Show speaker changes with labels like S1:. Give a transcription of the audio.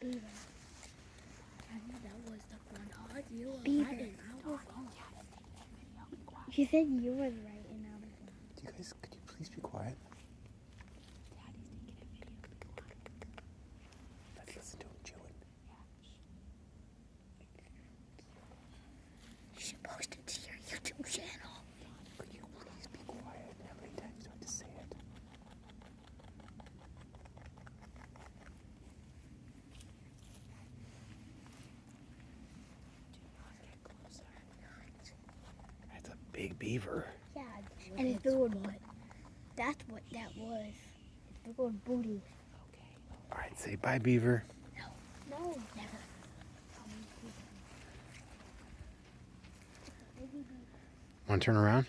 S1: Beaver.
S2: That was the front hard. You were
S1: Beaver.
S2: right and I was wrong.
S1: She said you was right and I was wrong.
S3: You guys, could you please be quiet?
S2: Daddy's taking a video. Be quiet.
S3: Let's listen to him chewing.
S1: She posted to your YouTube channel.
S3: Could you please be quiet? How many times do I have to say it? That's a big beaver.
S1: Yeah, and it's big old butt. That's what that was. It's big old booty.
S3: All right, say bye, beaver.
S1: No, never.
S3: Want to turn around?